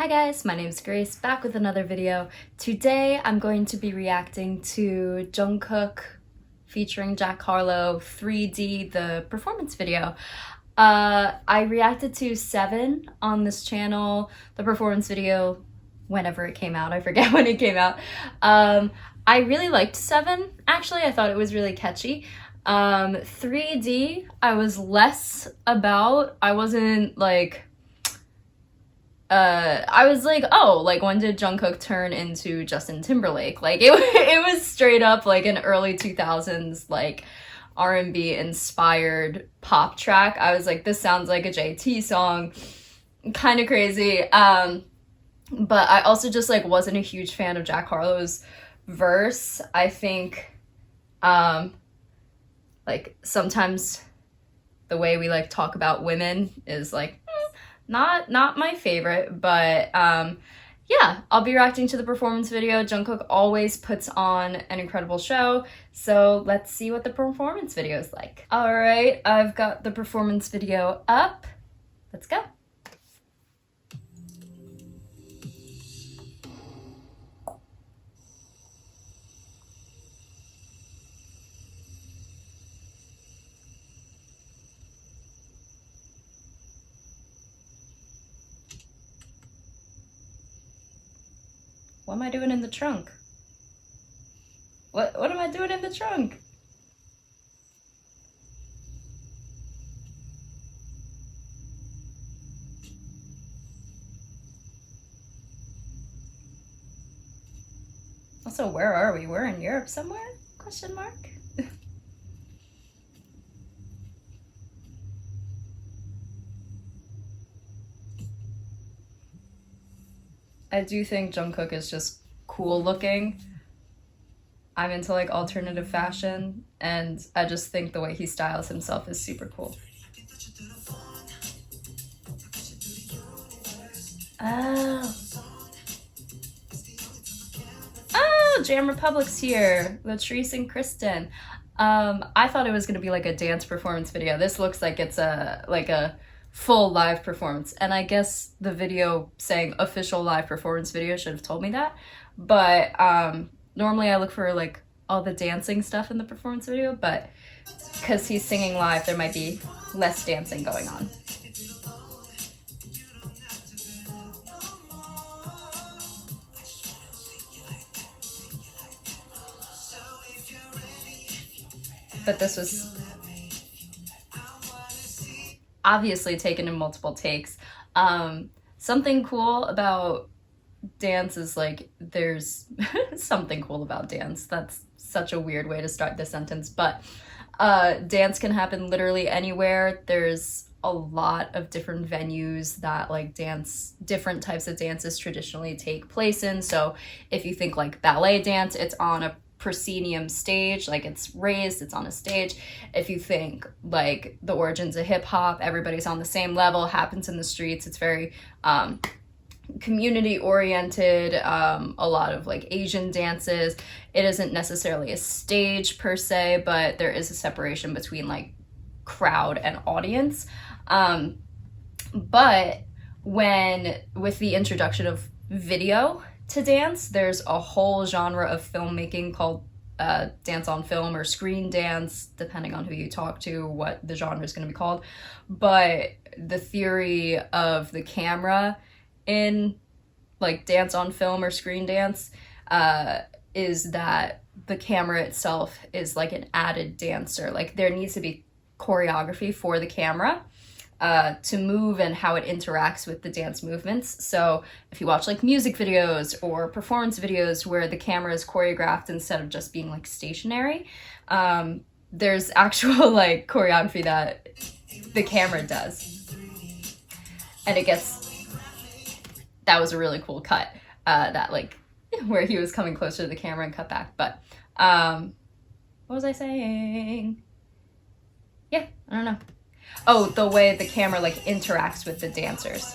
Hi guys, my name is Grace, back with another video. Today I'm going to be reacting to Jungkook featuring Jack Harlow 3D, the performance video. I reacted to 7 on this channel, the performance video, whenever it came out. I forget when it came out. I really liked 7, actually. I thought it was really catchy. 3D, I was less about. I wasn't like... I was like, oh, like when did Jungkook turn into Justin Timberlake? Like it was straight up like an early 2000s like R&B inspired pop track. I was like, this sounds like a JT song, kind of crazy. But I also just like wasn't a huge fan of Jack Harlow's verse. I think like sometimes the way we like talk about women is like not my favorite, but yeah, I'll be reacting to the performance video. Jungkook always puts on an incredible show, so let's see what the performance video is like. All right, I've got the performance video up. Let's go. What am I doing in the trunk? What am I doing in the trunk? Also, where are we? We're in Europe somewhere? Question mark? I do think Jungkook is just cool looking. I'm into like alternative fashion, and I just think the way he styles himself is super cool. Oh, Jam Republic's here. Latrice and Kristen. I thought it was gonna be like a dance performance video. This looks like it's a full live performance, and I guess the video saying official live performance video should have told me that, but normally I look for like all the dancing stuff in the performance video, but because he's singing live there might be less dancing going on. But this was obviously taken in multiple takes. Something cool about dance is like there's something cool about dance. That's such a weird way to start this sentence, but dance can happen literally anywhere. There's a lot of different venues that like different types of dances traditionally take place in. So if you think like ballet dance, it's on a proscenium stage, like it's raised, it's on a stage. If you think like the origins of hip-hop, everybody's on the same level, happens in the streets. It's very community oriented. A lot of like Asian dances, it isn't necessarily a stage per se, but there is a separation between like crowd and audience. But with the introduction of video to dance, there's a whole genre of filmmaking called dance on film or screen dance, depending on who you talk to, what the genre is going to be called. But the theory of the camera in like dance on film or screen dance is that the camera itself is like an added dancer. Like there needs to be choreography for the camera to move and how it interacts with the dance movements. So if you watch like music videos or performance videos where the camera is choreographed instead of just being like stationary, there's actual like choreography that the camera does. And that was a really cool cut, that like where he was coming closer to the camera and cut back. But what was I saying? Yeah, I don't know. Oh, the way the camera like interacts with the dancers.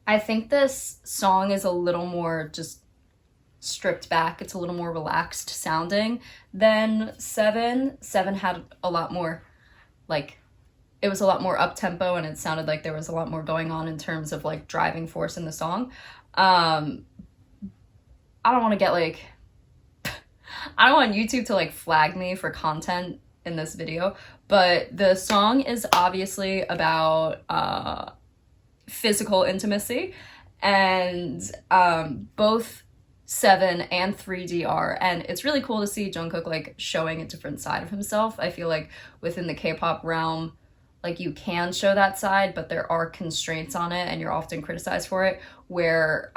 I think this song is a little more just stripped back. It's a little more relaxed sounding than Seven. Seven had a lot more, like, it was a lot more up tempo, and it sounded like there was a lot more going on in terms of like driving force in the song. I don't want to get like, I don't want YouTube to like flag me for content in this video, but the song is obviously about physical intimacy, and both Seven and 3D are, and it's really cool to see Jungkook like showing a different side of himself. I feel like within the K-pop realm, like you can show that side, but there are constraints on it, and you're often criticized for it, where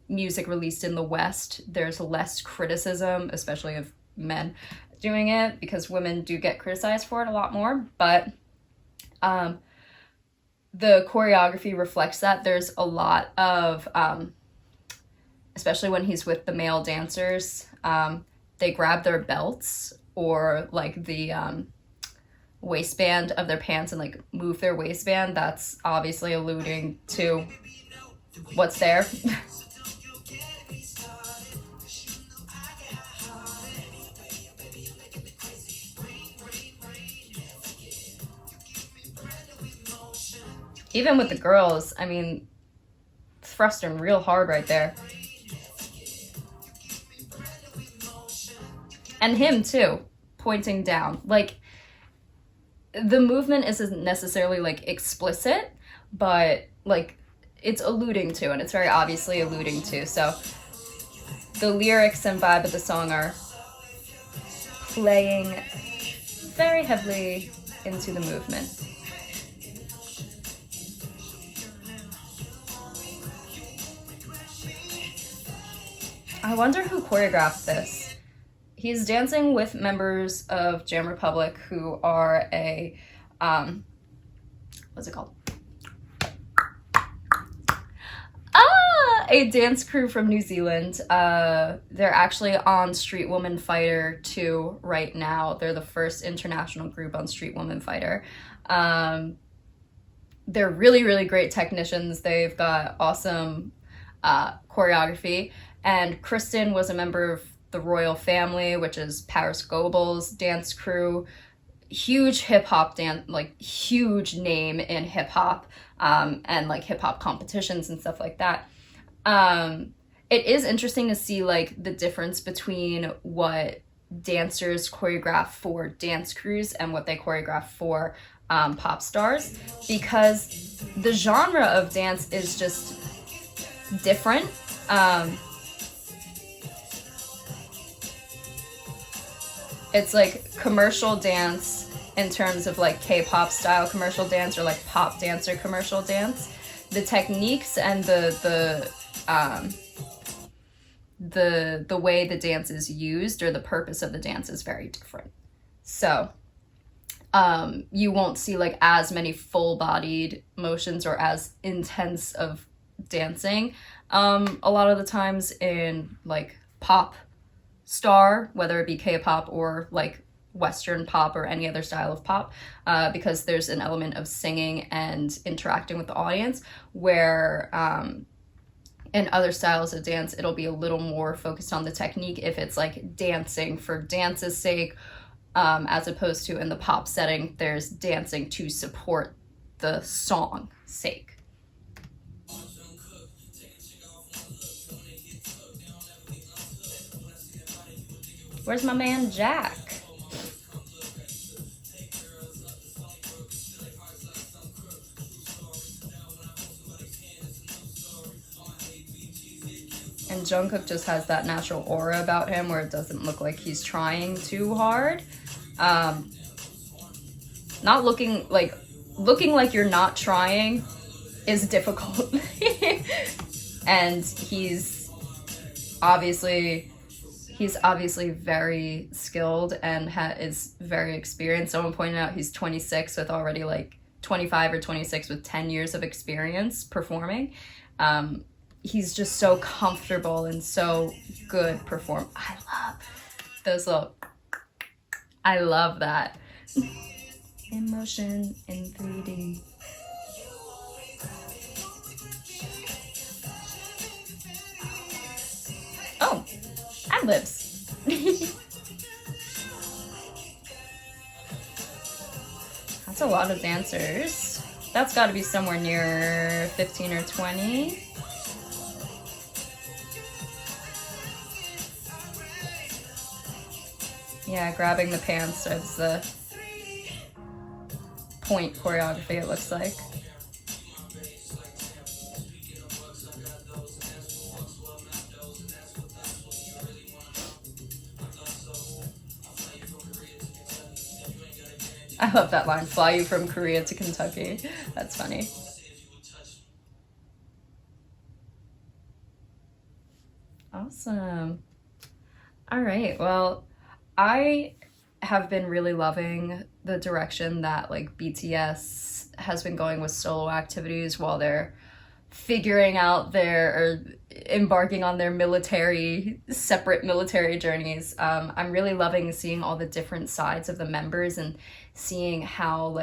music released in the West, there's less criticism, especially of men doing it, because women do get criticized for it a lot more. But the choreography reflects that. There's a lot of, especially when he's with the male dancers, they grab their belts or like the waistband of their pants and like move their waistband. That's obviously alluding to what's there. Even with the girls, I mean, thrusting real hard right there. And him too, pointing down. Like, the movement isn't necessarily like explicit, but like it's alluding to, and it's very obviously alluding to. So the lyrics and vibe of the song are playing very heavily into the movement. I wonder who choreographed this. He's dancing with members of Jam Republic, who are a, what's it called? A dance crew from New Zealand. They're actually on Street Woman Fighter 2 right now. They're the first international group on Street Woman Fighter. They're really, really great technicians. They've got awesome choreography. And Kristen was a member of the Royal Family, which is Paris Goebel's dance crew. Huge hip-hop dance, like huge name in hip-hop, and like hip-hop competitions and stuff like that. It is interesting to see like the difference between what dancers choreograph for dance crews and what they choreograph for pop stars, because the genre of dance is just different. It's like commercial dance in terms of like K-pop style commercial dance, or like pop dancer commercial dance. The techniques and the way the dance is used, or the purpose of the dance, is very different. So you won't see like as many full-bodied motions or as intense of dancing a lot of the times in like pop star, whether it be K-pop or like Western pop or any other style of pop, because there's an element of singing and interacting with the audience, where in other styles of dance it'll be a little more focused on the technique if it's like dancing for dance's sake, as opposed to in the pop setting there's dancing to support the song sake. Where's my man Jack? And Jungkook just has that natural aura about him where it doesn't look like he's trying too hard. Not looking like you're not trying is difficult. And he's obviously very skilled and is very experienced. Someone pointed out he's 26 with already like 25 or 26 with 10 years of experience performing. He's just so comfortable and so good perform. I love those little, I love that. In motion in 3D. Oh, ad-libs. That's a lot of dancers. That's got to be somewhere near 15 or 20. Yeah, grabbing the pants is the point choreography, it looks like. I love that line, fly you from Korea to Kentucky. That's funny. Awesome. All right, well, I have been really loving the direction that like BTS has been going with solo activities while they're figuring out their or embarking on their separate military journeys. I'm really loving seeing all the different sides of the members and seeing how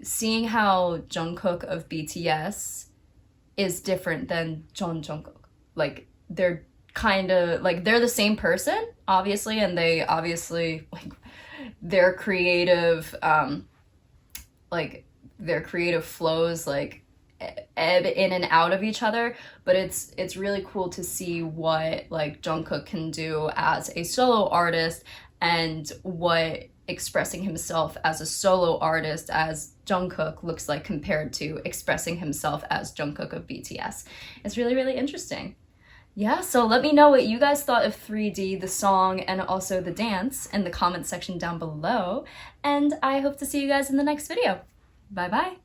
seeing how Jungkook of BTS is different than Jungkook. Like they're kind of like they're the same person, obviously, and they obviously like their creative their creative flows like ebb in and out of each other, but it's really cool to see what like Jungkook can do as a solo artist and what expressing himself as a solo artist as Jungkook looks like compared to expressing himself as Jungkook of BTS. It's really, really interesting. Yeah, so let me know what you guys thought of 3D, the song, and also the dance in the comment section down below. And I hope to see you guys in the next video. Bye bye.